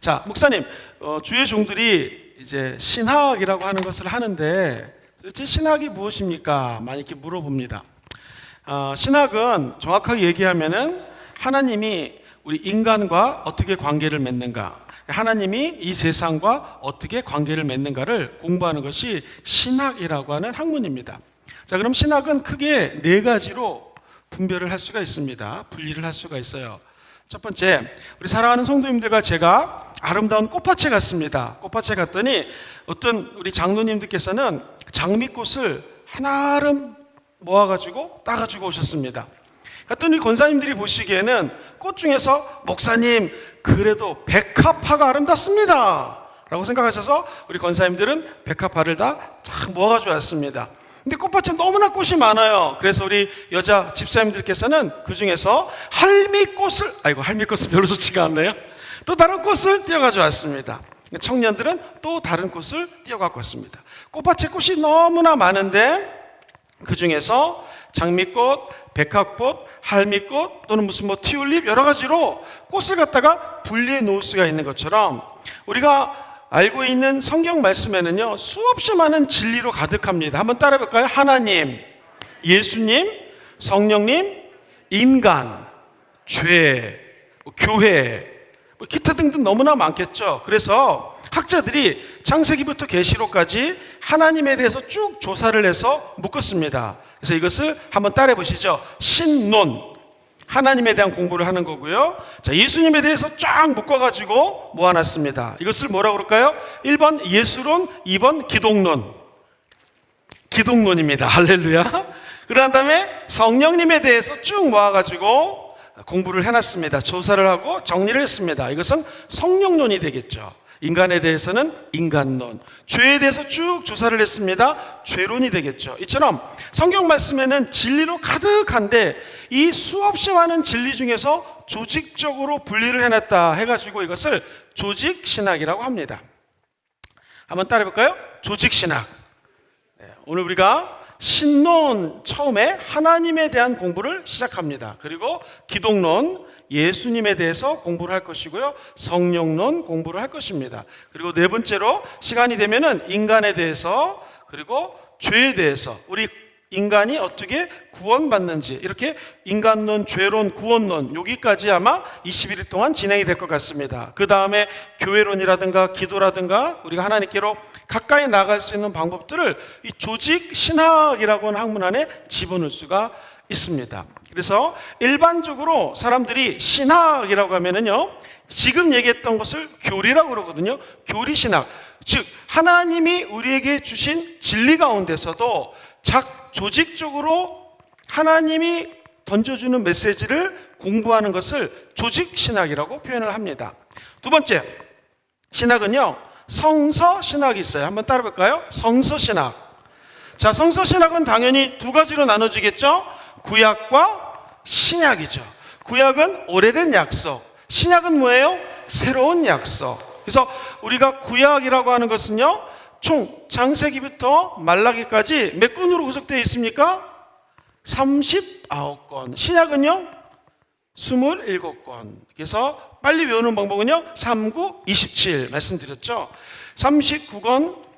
자, 목사님, 주의 종들이 이제 신학이라고 하는 것을 하는데 도대체 신학이 무엇입니까? 많이 이렇게 물어봅니다. 신학은 정확하게 얘기하면은 하나님이 우리 인간과 어떻게 관계를 맺는가, 하나님이 이 세상과 어떻게 관계를 맺는가를 공부하는 것이 신학이라고 하는 학문입니다. 자, 그럼 신학은 크게 네 가지로 분별을 할 수가 있습니다. 분리를 할 수가 있어요. 첫 번째, 우리 사랑하는 성도님들과 제가 아름다운 꽃밭에 갔습니다. 꽃밭에 갔더니 어떤 우리 장로님들께서는 장미꽃을 하나름 모아가지고 따가지고 오셨습니다. 갔더니 권사님들이 보시기에는 꽃 중에서 목사님 그래도 백합화가 아름답습니다 라고 생각하셔서 우리 권사님들은 백합화를 다 쫙 모아가지고 왔습니다. 근데 꽃밭에 너무나 꽃이 많아요. 그래서 우리 여자 집사님들께서는 그 중에서 할미꽃은 별로 좋지가 않네요. 또 다른 꽃을 띄어가지고 왔습니다. 청년들은 또 다른 꽃을 띄어갖고 왔습니다. 꽃밭에 꽃이 너무나 많은데 그 중에서 장미꽃, 백합꽃, 할미꽃 또는 무슨 튤립 여러 가지로 꽃을 갖다가 분리해 놓을 수가 있는 것처럼 우리가 알고 있는 성경 말씀에는요 수없이 많은 진리로 가득합니다. 한번 따라해 볼까요? 하나님, 예수님, 성령님, 인간, 죄, 교회, 기타 등등 너무나 많겠죠. 그래서 학자들이 창세기부터 계시록까지 하나님에 대해서 쭉 조사를 해서 묶었습니다. 그래서 이것을 한번 따라해 보시죠. 신론, 하나님에 대한 공부를 하는 거고요. 자, 예수님에 대해서 쫙 묶어가지고 모아놨습니다. 이것을 뭐라고 그럴까요? 1번 예수론, 2번 기독론. 기독론입니다. 할렐루야. 그런 다음에 성령님에 대해서 쭉 모아가지고 공부를 해놨습니다. 조사를 하고 정리를 했습니다. 이것은 성령론이 되겠죠. 인간에 대해서는 인간론, 죄에 대해서 쭉 조사를 했습니다. 죄론이 되겠죠. 이처럼 성경 말씀에는 진리로 가득한데 이 수없이 많은 진리 중에서 조직적으로 분리를 해놨다 해가지고 이것을 조직신학이라고 합니다. 한번 따라해 볼까요? 조직신학. 오늘 우리가 신론 처음에 하나님에 대한 공부를 시작합니다. 그리고 기독론, 예수님에 대해서 공부를 할 것이고요. 성령론 공부를 할 것입니다. 그리고 네 번째로 시간이 되면은 인간에 대해서 그리고 죄에 대해서 우리 인간이 어떻게 구원받는지 이렇게 인간론, 죄론, 구원론 여기까지 아마 21일 동안 진행이 될 것 같습니다. 그 다음에 교회론이라든가 기도라든가 우리가 하나님께로 가까이 나갈 수 있는 방법들을 이 조직 신학이라고 하는 학문 안에 집어넣을 수가 있습니다. 그래서 일반적으로 사람들이 신학이라고 하면은요 지금 얘기했던 것을 교리라고 그러거든요. 교리신학, 즉 하나님이 우리에게 주신 진리 가운데서도 조직적으로 하나님이 던져주는 메시지를 공부하는 것을 조직신학이라고 표현을 합니다. 두 번째 신학은요 성서신학이 있어요. 한번 따라 볼까요? 성서신학. 자, 성서신학은 당연히 두 가지로 나눠지겠죠. 구약과 신약이죠. 구약은 오래된 약속, 신약은 뭐예요? 새로운 약속. 그래서 우리가 구약이라고 하는 것은요 총 창세기부터 말라기까지 몇 권으로 구성되어 있습니까? 39권. 신약은요 27권. 그래서 빨리 외우는 방법은요 39, 27 말씀드렸죠. 39권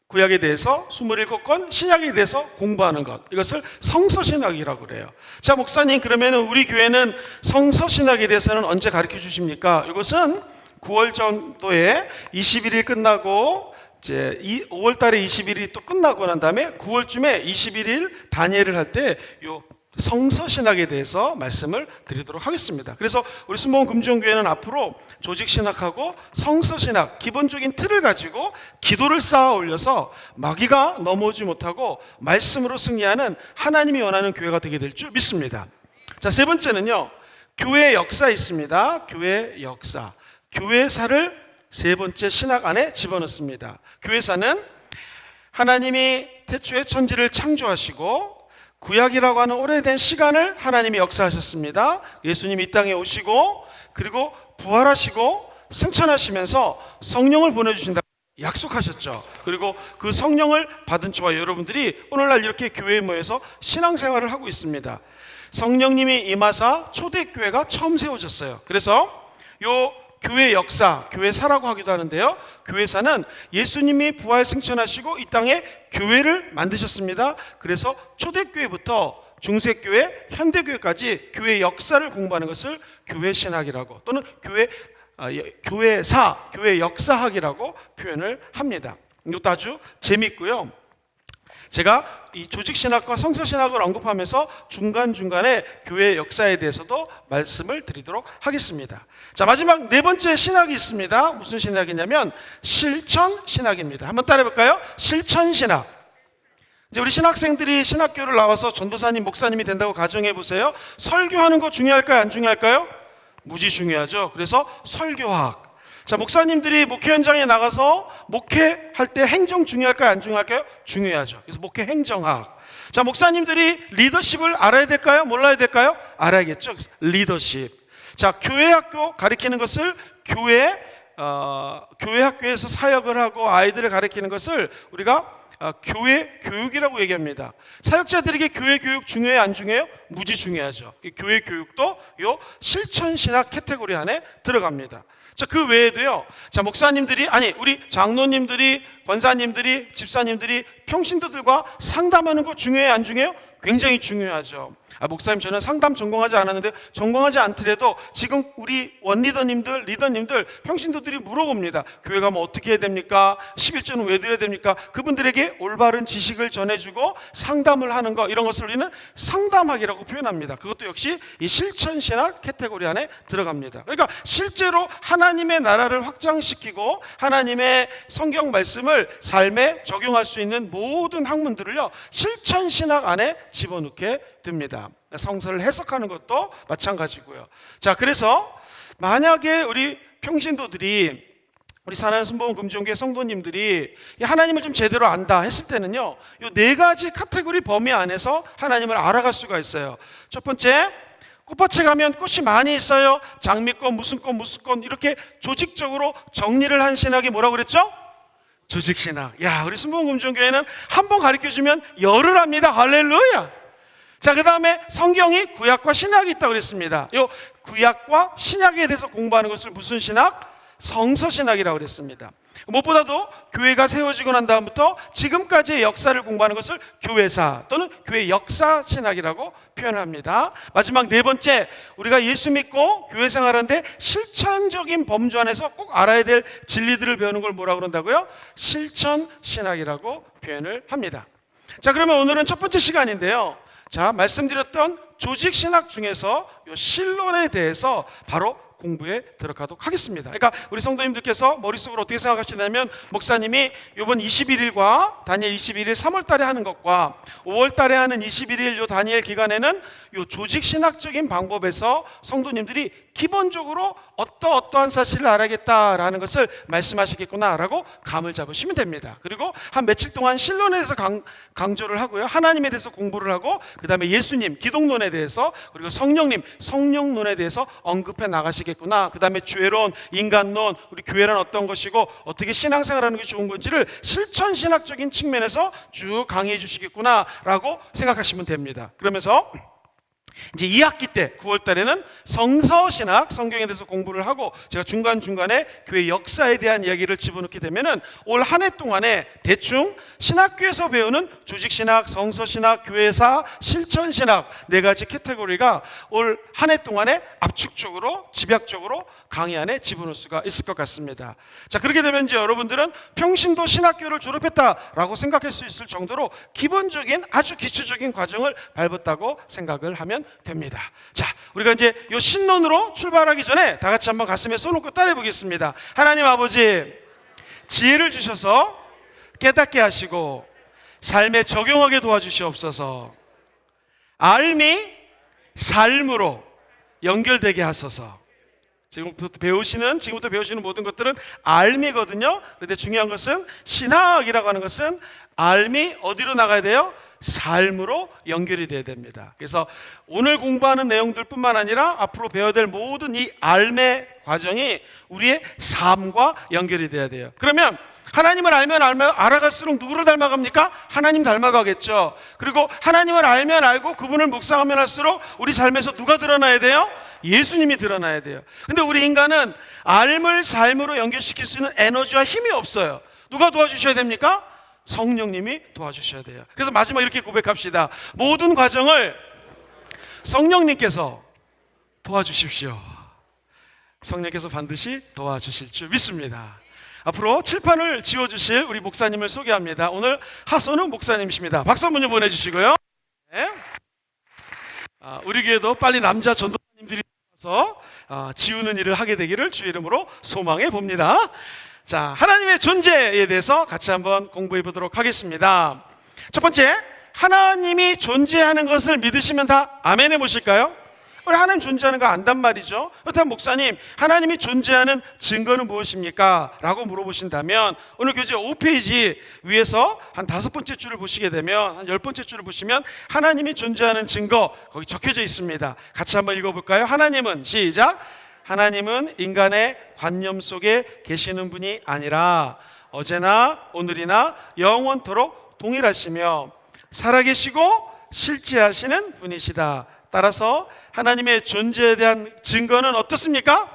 구약에 대해서 27권 신약에 대해서 공부하는 것, 이것을 성서신학이라고 그래요. 자, 목사님 그러면 우리 교회는 성서신학에 대해서는 언제 가르쳐 주십니까? 이것은 9월 정도에 21일 끝나고 이제 5월 달에 21일이 또 끝나고 난 다음에 9월쯤에 21일 다니엘을 할 때 요 성서신학에 대해서 말씀을 드리도록 하겠습니다. 그래서 우리 순복음 금주교회는 앞으로 조직신학하고 성서신학 기본적인 틀을 가지고 기도를 쌓아 올려서 마귀가 넘어오지 못하고 말씀으로 승리하는 하나님이 원하는 교회가 되게 될 줄 믿습니다. 자, 세 번째는요 교회 역사 있습니다. 교회 역사, 교회사를 세 번째 신학 안에 집어넣습니다. 교회사는 하나님이 태초에 천지를 창조하시고 구약이라고 하는 오래된 시간을 하나님이 역사하셨습니다. 예수님이 이 땅에 오시고 그리고 부활하시고 승천하시면서 성령을 보내주신다고 약속하셨죠. 그리고 그 성령을 받은 저와 여러분들이 오늘날 이렇게 교회에 모여서 신앙생활을 하고 있습니다. 성령님이 임하사 초대교회가 처음 세워졌어요. 그래서 요 교회 역사, 교회사라고 하기도 하는데요. 교회사는 예수님이 부활 승천하시고 이 땅에 교회를 만드셨습니다. 그래서 초대교회부터 중세교회, 현대교회까지 교회 역사를 공부하는 것을 교회신학이라고 또는 교회사, 교회 역사학이라고 표현을 합니다. 이것도 아주 재밌고요. 제가 이 조직신학과 성서신학을 언급하면서 중간중간에 교회 역사에 대해서도 말씀을 드리도록 하겠습니다. 자, 마지막 네 번째 신학이 있습니다. 무슨 신학이냐면 실천신학입니다. 한번 따라해볼까요? 실천신학. 이제 우리 신학생들이 신학교를 나와서 전도사님, 목사님이 된다고 가정해보세요. 설교하는 거 중요할까요? 안 중요할까요? 무지 중요하죠. 그래서 설교학. 자, 목사님들이 목회 현장에 나가서 목회할 때 행정 중요할까요? 안 중요할까요? 중요하죠. 그래서 목회 행정학. 자, 목사님들이 리더십을 알아야 될까요? 몰라야 될까요? 알아야겠죠. 리더십. 자, 교회학교 가리키는 것을 교회 학교에서 사역을 하고 아이들을 가리키는 것을 우리가 교회 교육이라고 얘기합니다. 사역자들에게 교회 교육 중요해요? 안 중요해요? 무지 중요하죠. 이 교회 교육도 요 실천신학 카테고리 안에 들어갑니다. 자, 그 외에도요. 자, 목사님들이 우리 장로님들이, 권사님들이, 집사님들이 평신도들과 상담하는 거 중요해요? 안 중요해요? 굉장히 중요하죠. 목사님, 저는 상담 전공하지 않았는데 전공하지 않더라도 지금 우리 원리더님들, 리더님들, 평신도들이 물어봅니다. 교회 가면 어떻게 해야 됩니까? 11조는 왜 드려야 됩니까? 그분들에게 올바른 지식을 전해주고 상담을 하는 거, 이런 것을 우리는 상담학이라고 표현합니다. 그것도 역시 이 실천신학 카테고리 안에 들어갑니다. 그러니까 실제로 하나님의 나라를 확장시키고 하나님의 성경 말씀을 삶에 적용할 수 있는 모든 학문들을요, 실천신학 안에 집어넣게 됩니다. 성서를 해석하는 것도 마찬가지고요. 자, 그래서 만약에 우리 평신도들이, 우리 사랑하는 순복음 금지교회 성도님들이 하나님을 좀 제대로 안다 했을 때는요, 이 네 가지 카테고리 범위 안에서 하나님을 알아갈 수가 있어요. 첫 번째, 꽃밭에 가면 꽃이 많이 있어요. 장미꽃, 무슨 꽃, 무슨 꽃, 이렇게 조직적으로 정리를 한 신학이 뭐라고 그랬죠? 조직신학. 야, 우리 순복음 금지교회는 한 번 가르쳐주면 열을 합니다. 할렐루야. 자, 그 다음에 성경이 구약과 신약이 있다고 그랬습니다. 요 구약과 신약에 대해서 공부하는 것을 무슨 신학? 성서신학이라고 그랬습니다. 무엇보다도 교회가 세워지고 난 다음부터 지금까지의 역사를 공부하는 것을 교회사 또는 교회 역사신학이라고 표현합니다. 마지막 네 번째, 우리가 예수 믿고 교회 생활하는데 실천적인 범주 안에서 꼭 알아야 될 진리들을 배우는 걸 뭐라고 그런다고요? 실천신학이라고 표현을 합니다. 자, 그러면 오늘은 첫 번째 시간인데요. 자, 말씀드렸던 조직신학 중에서 이 신론에 대해서 바로 공부에 들어가도록 하겠습니다. 그러니까 우리 성도님들께서 머릿속으로 어떻게 생각하시냐면, 목사님이 이번 21일과 다니엘 21일 3월 달에 하는 것과 5월 달에 하는 21일 요 다니엘 기간에는 요 조직신학적인 방법에서 성도님들이 기본적으로 어떠한 사실을 알아야겠다라는 것을 말씀하시겠구나라고 감을 잡으시면 됩니다. 그리고 한 며칠 동안 신론에 대해서 강조를 하고요, 하나님에 대해서 공부를 하고, 그 다음에 예수님, 기독론에 대해서, 그리고 성령님, 성령론에 대해서 언급해 나가시겠구나. 그 다음에 죄론, 인간론, 우리 교회란 어떤 것이고 어떻게 신앙생활하는 게 좋은 건지를 실천신학적인 측면에서 쭉 강의해 주시겠구나라고 생각하시면 됩니다. 그러면서 이제 2학기 때 9월 달에는 성서신학, 성경에 대해서 공부를 하고, 제가 중간중간에 교회 역사에 대한 이야기를 집어넣게 되면은 올 한 해 동안에 대충 신학교에서 배우는 조직신학, 성서신학, 교회사, 실천신학 네 가지 카테고리가 올 한 해 동안에 압축적으로, 집약적으로 강의 안에 집어넣을 수가 있을 것 같습니다. 자, 그렇게 되면 이제 여러분들은 평신도 신학교를 졸업했다라고 생각할 수 있을 정도로 기본적인 아주 기초적인 과정을 밟았다고 생각을 하면 됩니다. 자, 우리가 이제 이 신론으로 출발하기 전에 다 같이 한번 가슴에 손 얹고 따라해 보겠습니다. 하나님 아버지, 지혜를 주셔서 깨닫게 하시고 삶에 적용하게 도와주시옵소서. 알미 삶으로 연결되게 하소서. 지금부터 배우시는 모든 것들은 알미거든요. 그런데 중요한 것은 신학이라고 하는 것은 알미 어디로 나가야 돼요? 삶으로 연결이 돼야 됩니다. 그래서 오늘 공부하는 내용들 뿐만 아니라 앞으로 배워야 될 모든 이 알매 과정이 우리의 삶과 연결이 돼야 돼요. 그러면 하나님을 알면 알아갈수록 누구를 닮아갑니까? 하나님 닮아가겠죠. 그리고 하나님을 알면 알고 그분을 묵상하면 할수록 우리 삶에서 누가 드러나야 돼요? 예수님이 드러나야 돼요. 근데 우리 인간은 알물 삶으로 연결시킬 수 있는 에너지와 힘이 없어요. 누가 도와주셔야 됩니까? 성령님이 도와주셔야 돼요. 그래서 마지막 이렇게 고백합시다. 모든 과정을 성령님께서 도와주십시오. 성령께서 반드시 도와주실 줄 믿습니다. 앞으로 칠판을 지워주실 우리 목사님을 소개합니다. 오늘 하선우 목사님이십니다. 박수 한번 보내주시고요. 네. 우리 교회도 빨리 남자 전도사님들이 와서 지우는 일을 하게 되기를 주의 이름으로 소망해 봅니다. 자, 하나님의 존재에 대해서 같이 한번 공부해 보도록 하겠습니다. 첫 번째, 하나님이 존재하는 것을 믿으시면 다 아멘 해보실까요? 우리 하나님 존재하는 거 안단 말이죠. 그렇다면 목사님, 하나님이 존재하는 증거는 무엇입니까? 라고 물어보신다면 오늘 교재 5페이지 위에서 한 5번째 줄을 보시게 되면, 한 10번째 줄을 보시면 하나님이 존재하는 증거 거기 적혀져 있습니다. 같이 한번 읽어볼까요? 하나님은, 시작, 하나님은 인간의 관념 속에 계시는 분이 아니라 어제나 오늘이나 영원토록 동일하시며 살아계시고 실제하시는 분이시다. 따라서 하나님의 존재에 대한 증거는 어떻습니까?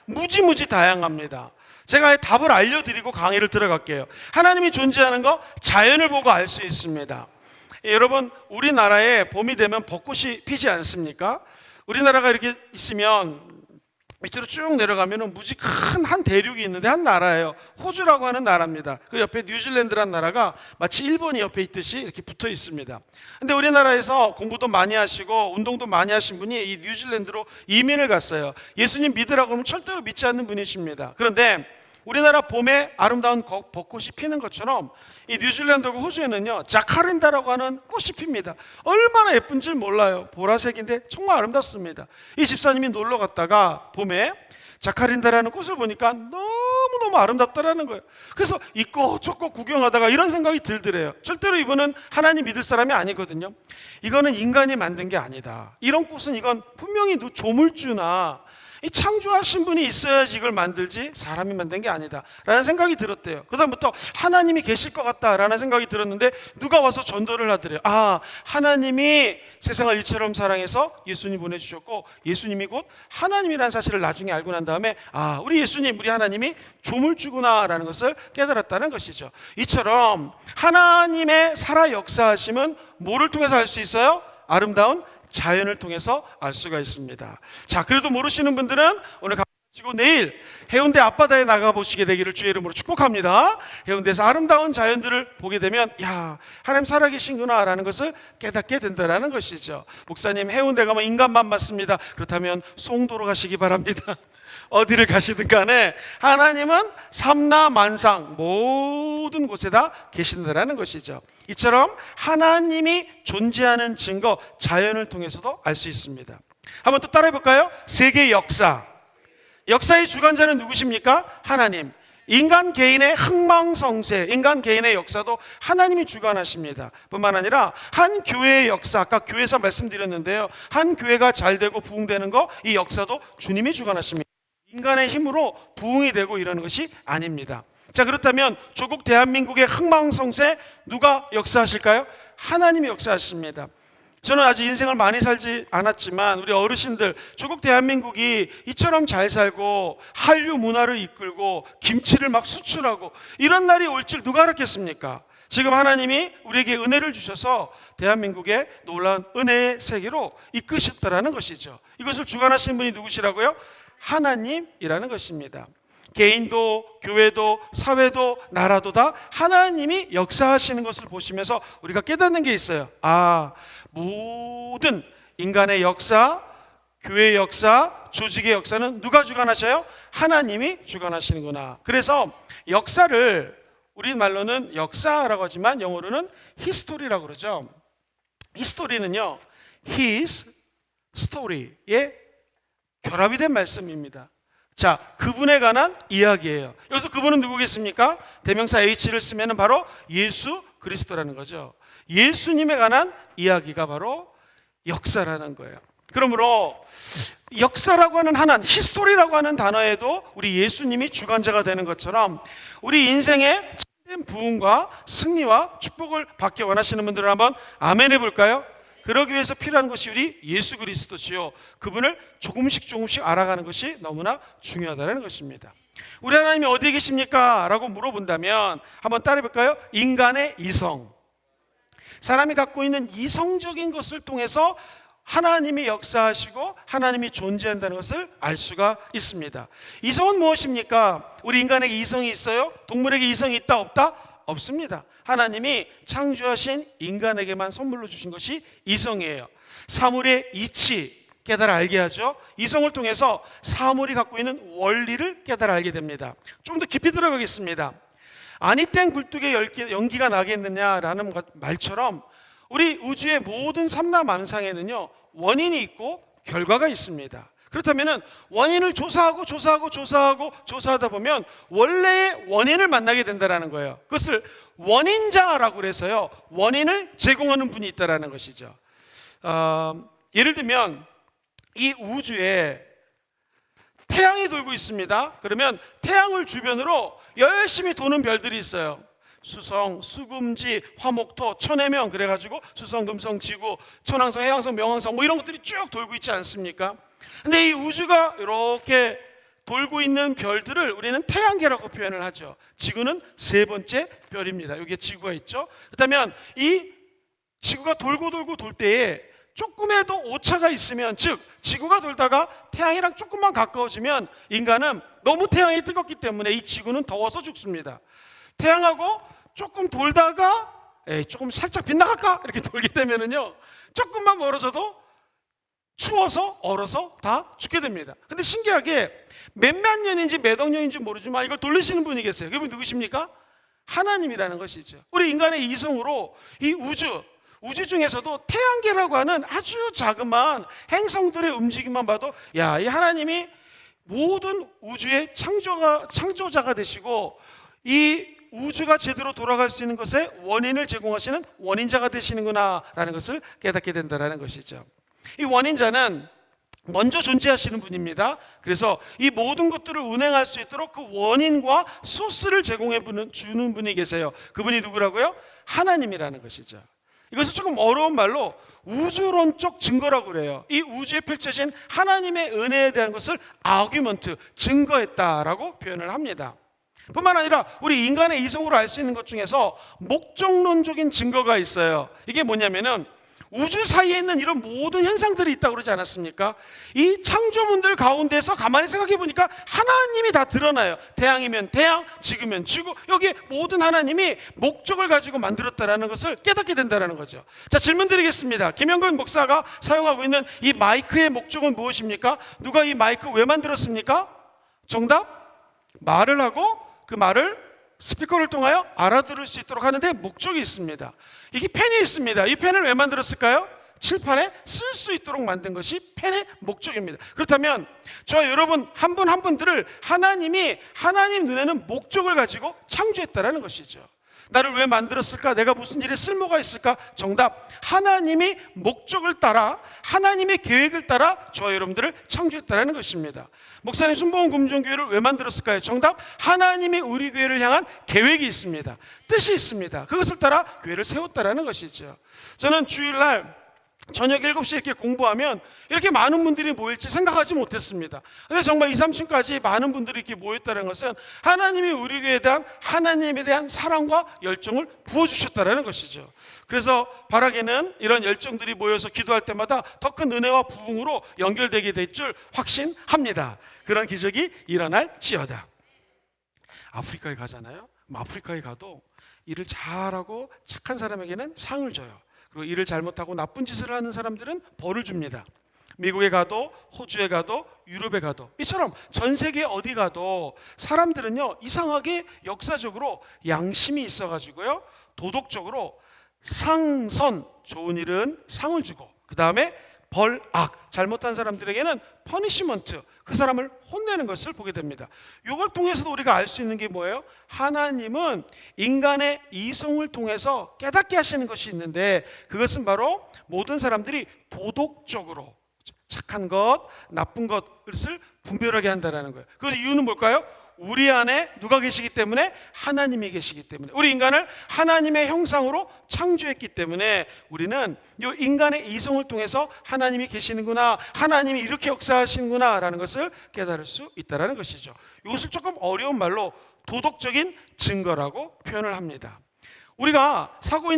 무지무지 다양합니다. 제가 답을 알려드리고 강의를 들어갈게요. 하나님이 존재하는 거 자연을 보고 알 수 있습니다. 여러분, 우리나라에 봄이 되면 벚꽃이 피지 않습니까? 우리나라가 이렇게 있으면 밑으로 쭉 내려가면 무지 큰 한 대륙이 있는데 한 나라예요. 호주라고 하는 나라입니다. 그 옆에 뉴질랜드라는 나라가 마치 일본이 옆에 있듯이 이렇게 붙어 있습니다. 근데 우리나라에서 공부도 많이 하시고 운동도 많이 하신 분이 이 뉴질랜드로 이민을 갔어요. 예수님 믿으라고 하면 절대로 믿지 않는 분이십니다. 그런데 우리나라 봄에 아름다운 벚꽃이 피는 것처럼 이 뉴질랜드하고 호주에는요, 자카린다라고 하는 꽃이 핍니다. 얼마나 예쁜지 몰라요. 보라색인데 정말 아름답습니다. 이 집사님이 놀러 갔다가 봄에 자카린다라는 꽃을 보니까 너무너무 아름답다라는 거예요. 그래서 이 꽃 저 꽃 구경하다가 이런 생각이 들더래요. 절대로 이분은 하나님 믿을 사람이 아니거든요. 이거는 인간이 만든 게 아니다. 이런 꽃은 이건 분명히 조물주나 이 창조하신 분이 있어야지 이걸 만들지 사람이 만든 게 아니다 라는 생각이 들었대요. 그 다음부터 하나님이 계실 것 같다 라는 생각이 들었는데 누가 와서 전도를 하더래요. 하나님이 세상을 일처럼 사랑해서 예수님 보내주셨고 예수님이 곧 하나님이라는 사실을 나중에 알고 난 다음에 우리 예수님, 우리 하나님이 조물주구나 라는 것을 깨달았다는 것이죠. 이처럼 하나님의 살아 역사하심은 뭐를 통해서 알 수 있어요? 아름다운 자연을 통해서 알 수가 있습니다. 자, 그래도 모르시는 분들은 오늘 가시고 내일 해운대 앞바다에 나가보시게 되기를 주의 이름으로 축복합니다. 해운대에서 아름다운 자연들을 보게 되면 하나님 살아계신구나 라는 것을 깨닫게 된다는 것이죠. 목사님, 해운대 가면 인간만 맞습니다. 그렇다면 송도로 가시기 바랍니다. 어디를 가시든 간에 하나님은 삼라만상 모든 곳에 다 계신다라는 것이죠. 이처럼 하나님이 존재하는 증거, 자연을 통해서도 알 수 있습니다. 한번 또 따라해 볼까요? 세계 역사. 역사의 주관자는 누구십니까? 하나님. 인간 개인의 흥망성쇠, 인간 개인의 역사도 하나님이 주관하십니다. 뿐만 아니라 한 교회의 역사, 아까 교회에서 말씀드렸는데요, 한 교회가 잘 되고 부흥되는 거, 이 역사도 주님이 주관하십니다. 인간의 힘으로 부흥이 되고 이러는 것이 아닙니다. 자, 그렇다면 조국 대한민국의 흥망성쇠 누가 역사하실까요? 하나님이 역사하십니다. 저는 아직 인생을 많이 살지 않았지만 우리 어르신들, 조국 대한민국이 이처럼 잘 살고 한류 문화를 이끌고 김치를 막 수출하고 이런 날이 올 줄 누가 알았겠습니까? 지금 하나님이 우리에게 은혜를 주셔서 대한민국의 놀라운 은혜의 세계로 이끄셨다라는 것이죠. 이것을 주관하시는 분이 누구시라고요? 하나님이라는 것입니다. 개인도 교회도 사회도 나라도 다 하나님이 역사하시는 것을 보시면서 우리가 깨닫는 게 있어요. 모든 인간의 역사, 교회의 역사, 조직의 역사는 누가 주관하셔요? 하나님이 주관하시는구나. 그래서 역사를 우리말로는 역사라고 하지만 영어로는 히스토리라고 그러죠. 히스토리는요, his story의 결합이 된 말씀입니다. 자, 그분에 관한 이야기예요. 여기서 그분은 누구겠습니까? 대명사 H를 쓰면 바로 예수 그리스도라는 거죠. 예수님에 관한 이야기가 바로 역사라는 거예요. 그러므로 역사라고 하는 하나님, 히스토리라고 하는 단어에도 우리 예수님이 주관자가 되는 것처럼 우리 인생의 참된 부흥과 승리와 축복을 받기 원하시는 분들은 한번 아멘 해볼까요? 그러기 위해서 필요한 것이 우리 예수 그리스도시요, 그분을 조금씩 알아가는 것이 너무나 중요하다는 것입니다. 우리 하나님이 어디에 계십니까? 라고 물어본다면 한번 따라해볼까요? 인간의 이성, 사람이 갖고 있는 이성적인 것을 통해서 하나님이 역사하시고 하나님이 존재한다는 것을 알 수가 있습니다. 이성은 무엇입니까? 우리 인간에게 이성이 있어요? 동물에게 이성이 있다 없다? 없습니다. 하나님이 창조하신 인간에게만 선물로 주신 것이 이성이에요. 사물의 이치 깨달아 알게 하죠. 이성을 통해서 사물이 갖고 있는 원리를 깨달아 알게 됩니다. 좀 더 깊이 들어가겠습니다. 아니 땡 굴뚝에 연기가 나겠느냐라는 말처럼 우리 우주의 모든 삼라만상에는요, 원인이 있고 결과가 있습니다. 그렇다면 원인을 조사하다 보면 원래의 원인을 만나게 된다는 거예요. 그것을 원인자라고 그래서요, 원인을 제공하는 분이 있다는 것이죠. 예를 들면 이 우주에 태양이 돌고 있습니다. 그러면 태양을 주변으로 열심히 도는 별들이 있어요. 수성, 수금지, 화목토, 천해명, 그래가지고 수성, 금성, 지구, 천왕성, 해왕성, 명왕성 뭐 이런 것들이 쭉 돌고 있지 않습니까? 근데 이 우주가 이렇게 돌고 있는 별들을 우리는 태양계라고 표현을 하죠. 지구는 세 번째 별입니다. 여기에 지구가 있죠. 그렇다면 이 지구가 돌고 돌 때에 조금에도 오차가 있으면, 즉 지구가 돌다가 태양이랑 조금만 가까워지면 인간은 너무 태양이 뜨겁기 때문에 이 지구는 더워서 죽습니다. 태양하고 조금 돌다가 조금 살짝 빗나갈까? 이렇게 돌게 되면은요, 조금만 멀어져도 추워서 얼어서 다 죽게 됩니다. 근데 신기하게 몇몇 년인지 몇 억 년인지 모르지만 이걸 돌리시는 분이 계세요. 그분이 누구십니까? 하나님이라는 것이죠. 우리 인간의 이성으로 이 우주 중에서도 태양계라고 하는 아주 자그마한 행성들의 움직임만 봐도 야, 이 하나님이 모든 우주의 창조자가 되시고 이 우주가 제대로 돌아갈 수 있는 것에 원인을 제공하시는 원인자가 되시는구나 라는 것을 깨닫게 된다는 것이죠. 이 원인자는 먼저 존재하시는 분입니다. 그래서 이 모든 것들을 운행할 수 있도록 그 원인과 소스를 제공해 주는 분이 계세요. 그분이 누구라고요? 하나님이라는 것이죠. 이것은 조금 어려운 말로 우주론적 증거라고 그래요. 이 우주에 펼쳐진 하나님의 은혜에 대한 것을 아규먼트, 증거했다라고 표현을 합니다. 뿐만 아니라 우리 인간의 이성으로 알 수 있는 것 중에서 목적론적인 증거가 있어요. 이게 뭐냐면은 우주 사이에 있는 이런 모든 현상들이 있다고 그러지 않았습니까? 이 창조문들 가운데서 가만히 생각해 보니까 하나님이 다 드러나요. 태양이면 태양, 지구면 지구, 여기에 모든 하나님이 목적을 가지고 만들었다는 것을 깨닫게 된다는 거죠. 자, 질문 드리겠습니다. 김영근 목사가 사용하고 있는 이 마이크의 목적은 무엇입니까? 누가 이 마이크 왜 만들었습니까? 정답? 말을 하고 그 말을 스피커를 통하여 알아들을 수 있도록 하는데 목적이 있습니다. 이게 펜이 있습니다. 이 펜을 왜 만들었을까요? 칠판에 쓸 수 있도록 만든 것이 펜의 목적입니다. 그렇다면 저와 여러분 한 분 한 분들을 하나님이 하나님 눈에는 목적을 가지고 창조했다라는 것이죠. 나를 왜 만들었을까? 내가 무슨 일에 쓸모가 있을까? 정답, 하나님이 목적을 따라 하나님의 계획을 따라 저와 여러분들을 창조했다는 것입니다. 목사님 순복음 금종교회를 왜 만들었을까요? 정답, 하나님이 우리 교회를 향한 계획이 있습니다. 뜻이 있습니다. 그것을 따라 교회를 세웠다는 것이죠. 저는 주일날 저녁 7시에 이렇게 공부하면 이렇게 많은 분들이 모일지 생각하지 못했습니다. 근데 정말 2, 3층까지 많은 분들이 이렇게 모였다는 것은 하나님이 우리 교회에 대한 하나님에 대한 사랑과 열정을 부어주셨다는 것이죠. 그래서 바라기는 이런 열정들이 모여서 기도할 때마다 더 큰 은혜와 부흥으로 연결되게 될 줄 확신합니다. 그런 기적이 일어날지어다. 아프리카에 가잖아요. 아프리카에 가도 일을 잘하고 착한 사람에게는 상을 줘요. 그리고 일을 잘못하고 나쁜 짓을 하는 사람들은 벌을 줍니다. 미국에 가도 호주에 가도 유럽에 가도 이처럼 전 세계 어디 가도 사람들은요, 이상하게 역사적으로 양심이 있어가지고요, 도덕적으로 상선, 좋은 일은 상을 주고 그 다음에 벌, 악, 잘못한 사람들에게는 퍼니시먼트, 그 사람을 혼내는 것을 보게 됩니다. 이걸 통해서도 우리가 알 수 있는 게 뭐예요? 하나님은 인간의 이성을 통해서 깨닫게 하시는 것이 있는데 그것은 바로 모든 사람들이 도덕적으로 착한 것, 나쁜 것을 분별하게 한다는 거예요. 그 이유는 뭘까요? 우리 안에 누가 계시기 때문에? 하나님이 계시기 때문에. 우리 인간을 하나님의 형상으로 창조했기 때문에 우리는 이 인간의 이성을 통해서 하나님이 계시는구나, 하나님이 이렇게 역사하시는구나 라는 것을 깨달을 수 있다는 것이죠. 이것을 조금 어려운 말로 도덕적인 증거라고 표현을 합니다. 우리가 살고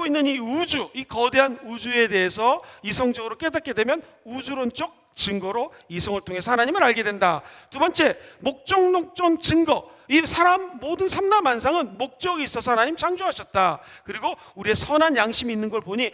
있는 이 우주, 이 거대한 우주에 대해서 이성적으로 깨닫게 되면 우주론적 증거로 이성을 통해서 하나님을 알게 된다. 두 번째, 목적론적 증거. 이 사람 모든 삼라만상은 목적이 있어서 하나님 창조하셨다. 그리고 우리의 선한 양심이 있는 걸 보니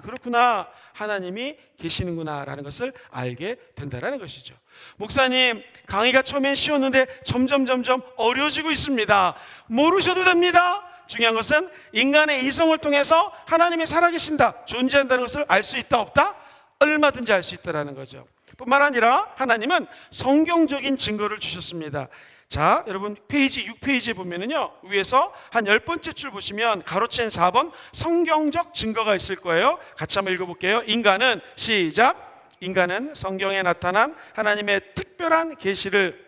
그렇구나, 하나님이 계시는구나 라는 것을 알게 된다는 것이죠. 목사님, 강의가 처음엔 쉬웠는데 점점 어려워지고 있습니다. 모르셔도 됩니다. 중요한 것은 인간의 이성을 통해서 하나님이 살아계신다, 존재한다는 것을 알 수 있다 없다? 얼마든지 알 수 있다는 거죠. 뿐만 아니라 하나님은 성경적인 증거를 주셨습니다. 자, 여러분 페이지 6페이지에 보면은요, 위에서 한 10번째 줄 보시면 가로챈 4번 성경적 증거가 있을 거예요. 같이 한번 읽어볼게요. 인간은, 시작, 인간은 성경에 나타난 하나님의 특별한 계시를,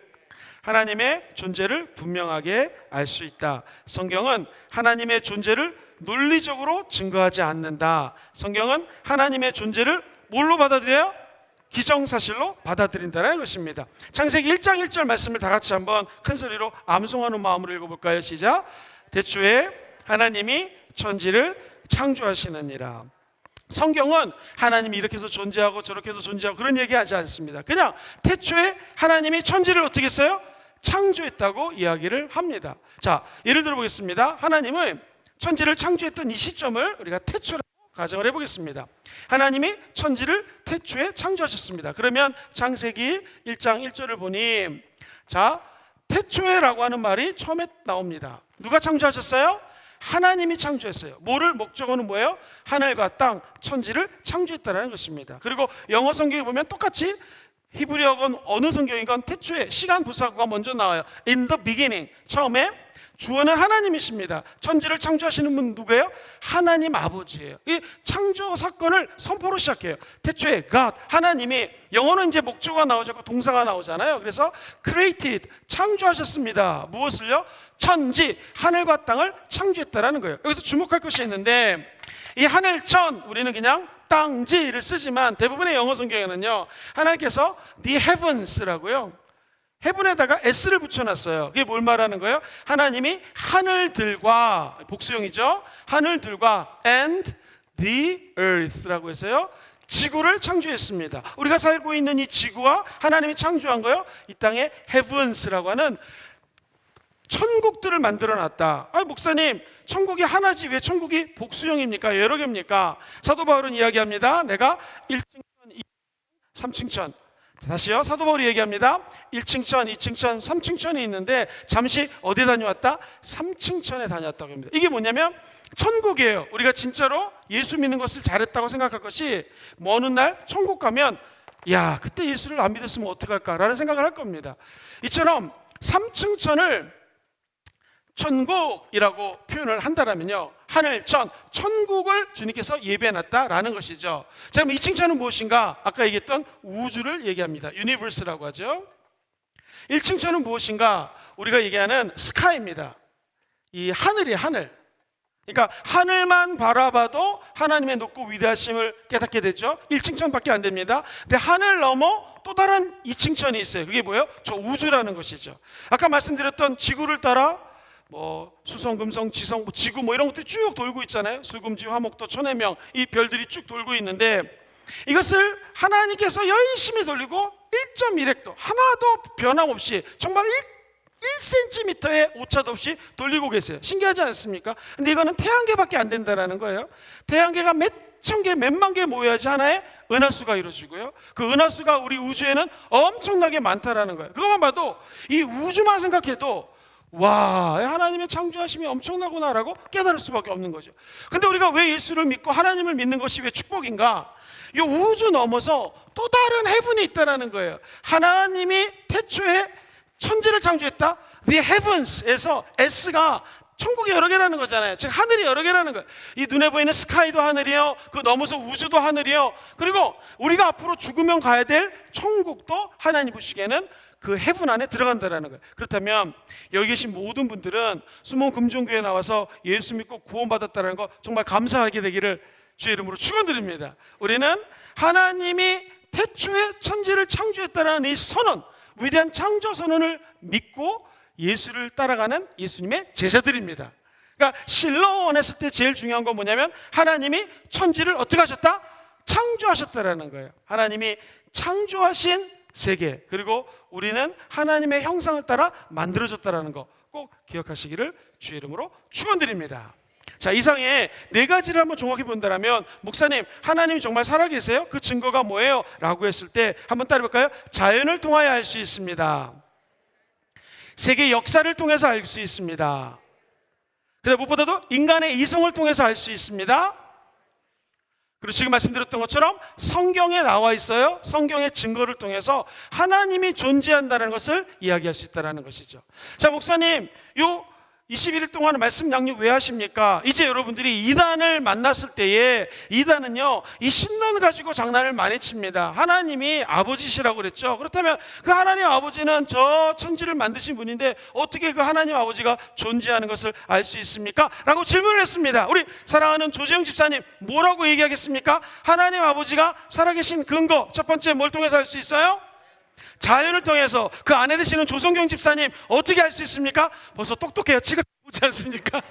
하나님의 존재를 분명하게 알 수 있다. 성경은 하나님의 존재를 논리적으로 증거하지 않는다. 성경은 하나님의 존재를 뭘로 받아들여요? 기정사실로 받아들인다는 것입니다. 창세기 1장 1절 말씀을 다 같이 한번 큰 소리로 암송하는 마음으로 읽어볼까요? 시작. 태초에 하나님이 천지를 창조하시느니라. 성경은 하나님이 이렇게 해서 존재하고 저렇게 해서 존재하고 그런 얘기하지 않습니다. 그냥 태초에 하나님이 천지를 어떻게 했어요? 창조했다고 이야기를 합니다. 자, 예를 들어 보겠습니다. 하나님은 천지를 창조했던 이 시점을 우리가 태초라고 가정을 해보겠습니다. 하나님이 천지를 태초에 창조하셨습니다. 그러면 창세기 1장 1절을 보니, 자, 태초에라고 하는 말이 처음에 나옵니다. 누가 창조하셨어요? 하나님이 창조했어요. 뭐를? 목적어는 뭐예요? 하늘과 땅, 천지를 창조했다는 것입니다. 그리고 영어 성경에 보면 똑같이 히브리어건 어느 성경이건 태초에 시간 부사구가 먼저 나와요. In the beginning, 처음에. 주어는 하나님이십니다. 천지를 창조하시는 분 누구예요? 하나님 아버지예요. 이 창조 사건을 선포로 시작해요. 태초에 God, 하나님이, 영어는 이제 목조가 나오지 않고 동사가 나오잖아요. 그래서 created, 창조하셨습니다. 무엇을요? 천지, 하늘과 땅을 창조했다라는 거예요. 여기서 주목할 것이 있는데, 이 하늘천, 우리는 그냥 땅지를 쓰지만 대부분의 영어 성경에는요, 하나님께서 the heavens라고요, heaven에다가 s를 붙여놨어요. 그게 뭘 말하는 거예요? 하나님이 하늘들과, 복수형이죠, 하늘들과 and the earth라고 해서요, 지구를 창조했습니다. 우리가 살고 있는 이 지구와 하나님이 창조한 거요, 이 땅에 heavens라고 하는 천국들을 만들어 놨다. 목사님, 천국이 하나지 왜 천국이 복수형입니까? 여러 개입니까? 사도 바울은 이야기합니다. 내가 1층천, 2층천, 3층천. 다시요. 사도 바울이 얘기합니다. 1층천, 2층천, 3층천이 있는데 잠시 어디에 다녀왔다? 3층천에 다녔다고 합니다. 이게 뭐냐면 천국이에요. 우리가 진짜로 예수 믿는 것을 잘했다고 생각할 것이, 먼 날 천국 가면 야, 그때 예수를 안 믿었으면 어떡할까라는 생각을 할 겁니다. 이처럼 3층천을 천국이라고 표현을 한다면요, 하늘천, 천국을 주님께서 예배해놨다라는 것이죠. 자, 그럼 2층천은 무엇인가? 아까 얘기했던 우주를 얘기합니다. 유니버스라고 하죠. 1층천은 무엇인가? 우리가 얘기하는 스카이입니다. 이 하늘이에요, 하늘. 그러니까 하늘만 바라봐도 하나님의 높고 위대하심을 깨닫게 되죠. 1층천밖에 안 됩니다. 근데 하늘 넘어 또 다른 2층천이 있어요. 그게 뭐예요? 저 우주라는 것이죠. 아까 말씀드렸던 지구를 따라 수성, 금성, 지성, 지구 이런 것들이 쭉 돌고 있잖아요. 수금지, 화목도, 천해명, 이 별들이 쭉 돌고 있는데, 이것을 하나님께서 열심히 돌리고 1.1획도 하나도 변함없이 정말 1cm의 오차도 없이 돌리고 계세요. 신기하지 않습니까? 근데 이거는 태양계밖에 안 된다는 거예요. 태양계가 몇 천 개, 몇만 개 모여야지 하나의 은하수가 이루어지고요, 그 은하수가 우리 우주에는 엄청나게 많다라는 거예요. 그것만 봐도, 이 우주만 생각해도 와, 하나님의 창조하심이 엄청나구나라고 깨달을 수밖에 없는 거죠. 근데 우리가 왜 예수를 믿고 하나님을 믿는 것이 왜 축복인가? 이 우주 넘어서 또 다른 헤븐이 있다는 거예요. 하나님이 태초에 천지를 창조했다. The heavens에서 S가 천국이 여러 개라는 거잖아요. 즉 하늘이 여러 개라는 거예요. 이 눈에 보이는 스카이도 하늘이요, 그 넘어서 우주도 하늘이요, 그리고 우리가 앞으로 죽으면 가야 될 천국도 하나님 보시기에는 그 해분 안에 들어간다라는 거예요. 그렇다면 여기 계신 모든 분들은 수몬 금종교에 나와서 예수 믿고 구원받았다는 거 정말 감사하게 되기를 주의 이름으로 축원드립니다. 우리는 하나님이 태초에 천지를 창조했다는 이 선언, 위대한 창조 선언을 믿고 예수를 따라가는 예수님의 제자들입니다. 그러니까 실로원 했을 때 제일 중요한 건 뭐냐면 하나님이 천지를 어떻게 하셨다? 창조하셨다라는 거예요. 하나님이 창조하신 세계, 그리고 우리는 하나님의 형상을 따라 만들어졌다라는 거 꼭 기억하시기를 주의 이름으로 축원드립니다. 자, 이상의 네 가지를 한번 종합해 본다면, 목사님 하나님이 정말 살아계세요? 그 증거가 뭐예요? 라고 했을 때 한번 따라해볼까요? 자연을 통하여 알 수 있습니다. 세계 역사를 통해서 알 수 있습니다. 그다음 무엇보다도 인간의 이성을 통해서 알 수 있습니다. 그리고 지금 말씀드렸던 것처럼 성경에 나와 있어요. 성경의 증거를 통해서 하나님이 존재한다는 것을 이야기할 수 있다는 것이죠. 자, 목사님, 요 21일 동안 말씀 양육 왜 하십니까? 이제 여러분들이 이단을 만났을 때에, 이단은요 이 신론 가지고 장난을 많이 칩니다. 하나님이 아버지시라고 그랬죠. 그렇다면 그 하나님 아버지는 저 천지를 만드신 분인데 어떻게 그 하나님 아버지가 존재하는 것을 알 수 있습니까? 라고 질문을 했습니다. 우리 사랑하는 조재영 집사님, 뭐라고 얘기하겠습니까? 하나님 아버지가 살아계신 근거, 첫 번째 뭘 통해서 알 수 있어요? 자연을 통해서. 그 아내 되시는 조성경 집사님, 어떻게 알 수 있습니까? 벌써 똑똑해요. 지가 보지 않습니까?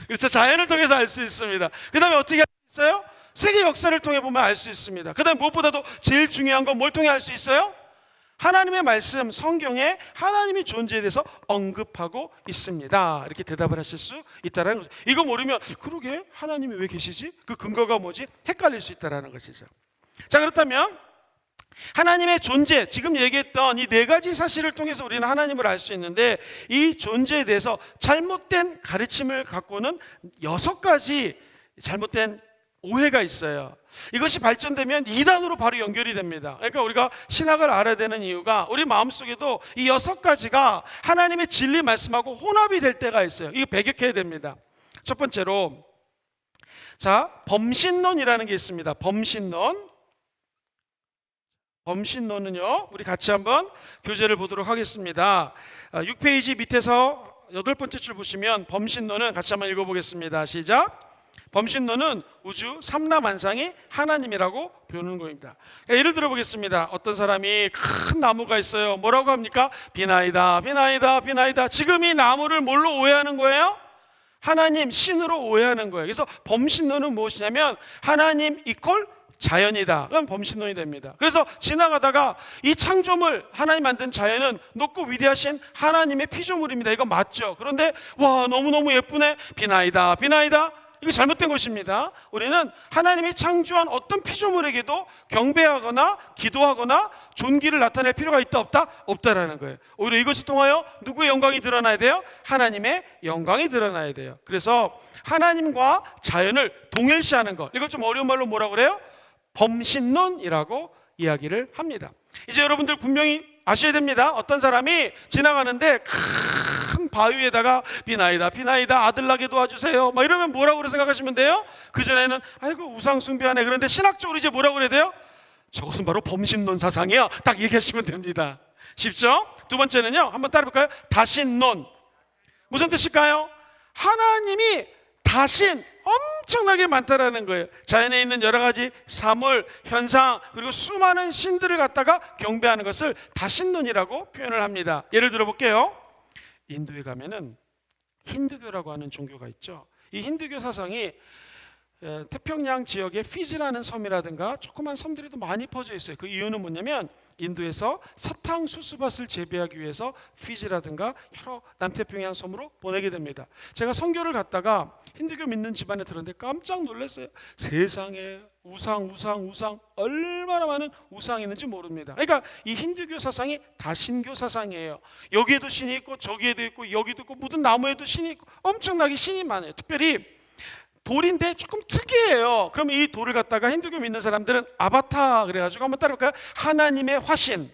그렇죠. 자연을 통해서 알 수 있습니다. 그 다음에 어떻게 알 수 있어요? 세계 역사를 통해 보면 알 수 있습니다. 그 다음에 무엇보다도 제일 중요한 건 뭘 통해 알 수 있어요? 하나님의 말씀, 성경에 하나님의 존재에 대해서 언급하고 있습니다. 이렇게 대답을 하실 수 있다는 거죠. 이거 모르면 그러게 하나님이 왜 계시지? 그 근거가 뭐지? 헷갈릴 수 있다는 것이죠. 자, 그렇다면 하나님의 존재, 지금 얘기했던 이 네 가지 사실을 통해서 우리는 하나님을 알 수 있는데, 이 존재에 대해서 잘못된 가르침을 갖고는 6가지 잘못된 오해가 있어요. 이것이 발전되면 이단으로 바로 연결이 됩니다. 그러니까 우리가 신학을 알아야 되는 이유가, 우리 마음속에도 이 6가지가 하나님의 진리 말씀하고 혼합이 될 때가 있어요. 이거 배격해야 됩니다. 첫 번째로, 자, 범신론이라는 게 있습니다. 범신론은요, 우리 같이 한번 교재를 보도록 하겠습니다. 6페이지 밑에서 8번째 줄 보시면 범신론은 같이 한번 읽어보겠습니다. 시작. 범신론은 우주 삼라만상이 하나님이라고 배우는 겁니다. 예를 들어 보겠습니다. 어떤 사람이 큰 나무가 있어요. 뭐라고 합니까? 비나이다, 비나이다, 비나이다. 지금 이 나무를 뭘로 오해하는 거예요? 하나님, 신으로 오해하는 거예요. 그래서 범신론은 무엇이냐면 하나님 이퀄 자연이다. 그럼 범신론이 됩니다. 그래서 지나가다가 이 창조물, 하나님 만든 자연은 높고 위대하신 하나님의 피조물입니다. 이거 맞죠? 그런데 와, 너무너무 예쁘네. 비나이다, 비나이다. 이거 잘못된 것입니다. 우리는 하나님이 창조한 어떤 피조물에게도 경배하거나 기도하거나 존귀를 나타낼 필요가 있다 없다? 없다라는 거예요. 오히려 이것을 통하여 누구의 영광이 드러나야 돼요? 하나님의 영광이 드러나야 돼요. 그래서 하나님과 자연을 동일시하는 것, 이걸 좀 어려운 말로 뭐라고 그래요? 범신론이라고 이야기를 합니다. 이제 여러분들 분명히 아셔야 됩니다. 어떤 사람이 지나가는데 큰 바위에다가 비나이다, 비나이다, 아들 나게 도와주세요, 막 이러면 뭐라고 생각하시면 돼요? 그전에는 아이고 우상 숭배하네. 그런데 신학적으로 이제 뭐라고 그래야 돼요? 저것은 바로 범신론 사상이야. 딱 얘기하시면 됩니다. 쉽죠? 두 번째는요, 한번 따라볼까요? 다신론. 무슨 뜻일까요? 하나님이 다신, 엄청나게 많다라는 거예요. 자연에 있는 여러 가지 사물, 현상, 그리고 수많은 신들을 갖다가 경배하는 것을 다신론이라고 표현을 합니다. 예를 들어 볼게요. 인도에 가면은 힌두교라고 하는 종교가 있죠. 이 힌두교 사상이 태평양 지역의 피지라는 섬이라든가 조그만 섬들에도 많이 퍼져 있어요. 그 이유는 뭐냐면 인도에서 사탕수수밭을 재배하기 위해서 피지라든가 여러 남태평양 섬으로 보내게 됩니다. 제가 선교를 갔다가 힌두교 믿는 집안에 들었는데 깜짝 놀랐어요. 세상에 우상 얼마나 많은 우상이 있는지 모릅니다. 그러니까 이 힌두교 사상이 다신교 사상이에요. 여기에도 신이 있고 저기에도 있고 여기도 있고 모든 나무에도 신이 있고 엄청나게 신이 많아요. 특별히 돌인데 조금 특이해요. 그럼 이 돌을 갖다가 힌두교 믿는 사람들은 아바타 그래가지고 한번 따라볼까요? 하나님의 화신,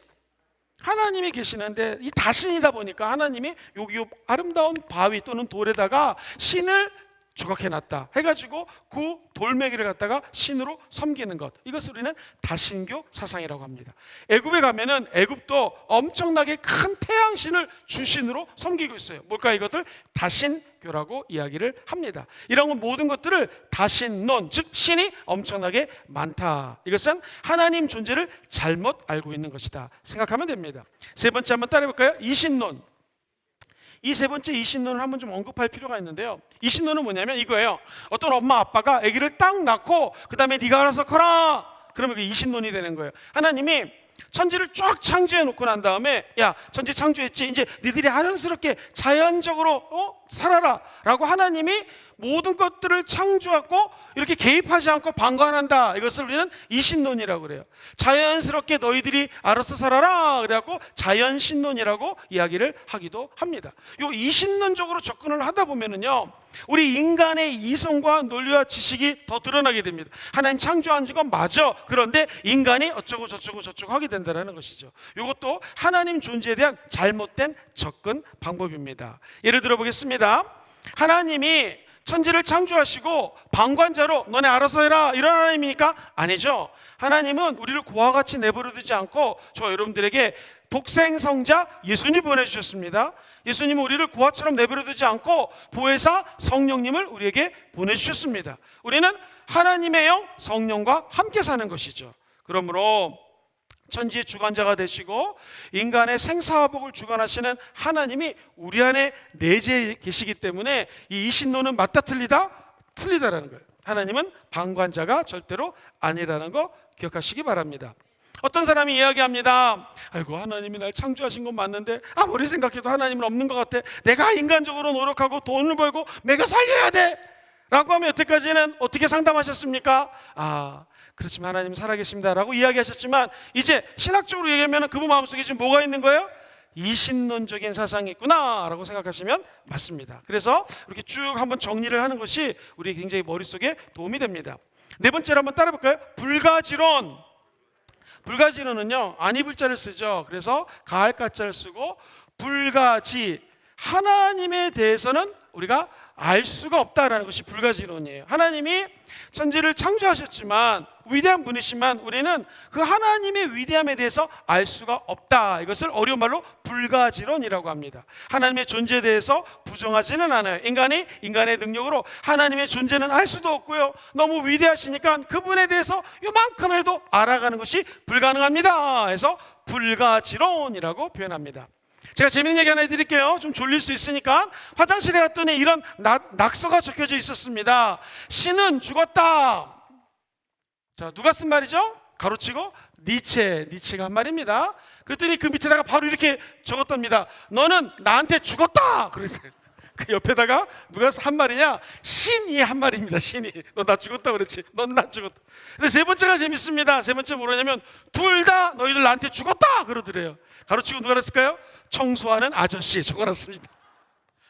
하나님이 계시는데 이 다신이다 보니까 하나님이 여기 아름다운 바위 또는 돌에다가 신을 조각해놨다 해가지고 그 돌멩이를 갖다가 신으로 섬기는 것, 이것을 우리는 다신교 사상이라고 합니다. 애굽에 가면은 애굽도 엄청나게 큰 태양신을 주신으로 섬기고 있어요. 뭘까? 이것들 다신교라고 이야기를 합니다. 이런 모든 것들을 다신론, 즉 신이 엄청나게 많다, 이것은 하나님 존재를 잘못 알고 있는 것이다 생각하면 됩니다. 세 번째 한번 따라해볼까요? 이신론. 이 세 번째 이신론을 한번 좀 언급할 필요가 있는데요. 이신론은 뭐냐면 이거예요. 어떤 엄마 아빠가 아기를 딱 낳고 그 다음에 네가 알아서 커라, 그러면 그게 이신론이 되는 거예요. 하나님이 천지를 쫙 창조해 놓고 난 다음에, 야 천지 창조했지, 이제 니들이 자연스럽게 자연적으로 살아라 라고 하나님이 모든 것들을 창조하고 이렇게 개입하지 않고 방관한다, 이것을 우리는 이신론이라고 그래요. 자연스럽게 너희들이 알아서 살아라 그래갖고 자연신론이라고 이야기를 하기도 합니다. 요 이신론적으로 접근을 하다 보면은요, 우리 인간의 이성과 논리와 지식이 더 드러나게 됩니다. 하나님 창조한 건 맞아, 그런데 인간이 어쩌고 저쩌고 하게 된다는 것이죠. 이것도 하나님 존재에 대한 잘못된 접근 방법입니다. 예를 들어 보겠습니다. 하나님이 천지를 창조하시고 방관자로 너네 알아서 해라 이런 하나님이니까? 아니죠. 하나님은 우리를 고와 같이 내버려 두지 않고 저 여러분들에게 독생성자 예수님 보내주셨습니다. 예수님은 우리를 고아처럼 내버려 두지 않고 보혜사 성령님을 우리에게 보내주셨습니다. 우리는 하나님의 영 성령과 함께 사는 것이죠. 그러므로 천지의 주관자가 되시고 인간의 생사화복을 주관하시는 하나님이 우리 안에 내재해 계시기 때문에 이 이신론은 맞다 틀리다? 틀리다라는 거예요. 하나님은 방관자가 절대로 아니라는 거 기억하시기 바랍니다. 어떤 사람이 이야기합니다. 아이고 하나님이 날 창조하신 건 맞는데 아무리 생각해도 하나님은 없는 것 같아. 내가 인간적으로 노력하고 돈을 벌고 매겨 살려야 돼 라고 하면 여태까지는 어떻게 상담하셨습니까? 그렇지만 하나님 살아계십니다 라고 이야기하셨지만, 이제 신학적으로 얘기하면 그분 마음속에 지금 뭐가 있는 거예요? 이신론적인 사상이 있구나 라고 생각하시면 맞습니다. 그래서 이렇게 쭉 한번 정리를 하는 것이 우리 굉장히 머릿속에 도움이 됩니다. 네 번째로 한번 따라 볼까요? 불가지론. 불가지론은요, 안 입을 자를 쓰죠. 그래서 가할 가자를 쓰고, 불가지, 하나님에 대해서는 우리가 알 수가 없다라는 것이 불가지론이에요. 하나님이 천지를 창조하셨지만 위대한 분이시만 우리는 그 하나님의 위대함에 대해서 알 수가 없다. 이것을 어려운 말로 불가지론이라고 합니다. 하나님의 존재에 대해서 부정하지는 않아요. 인간이 인간의 능력으로 하나님의 존재는 알 수도 없고요, 너무 위대하시니까 그분에 대해서 요만큼이라도 알아가는 것이 불가능합니다. 그래서 불가지론이라고 표현합니다. 제가 재밌는 얘기 하나 해드릴게요. 좀 졸릴 수 있으니까. 화장실에 갔더니 이런 낙서가 적혀져 있었습니다. 신은 죽었다. 자, 누가 쓴 말이죠? 가로치고 니체가 한 말입니다. 그랬더니 그 밑에다가 바로 이렇게 적었답니다. 너는 나한테 죽었다. 그랬어요. 그 옆에다가 누가 한 말이냐? 신이 한 말입니다. 신이. 너 나 죽었다 그랬지. 넌 나 죽었다. 근데 세 번째가 재밌습니다. 세 번째 뭐냐면 둘 다 너희들 나한테 죽었다 그러더래요. 가로치고 누가 그랬을까요? 청소하는 아저씨 적어놨습니다.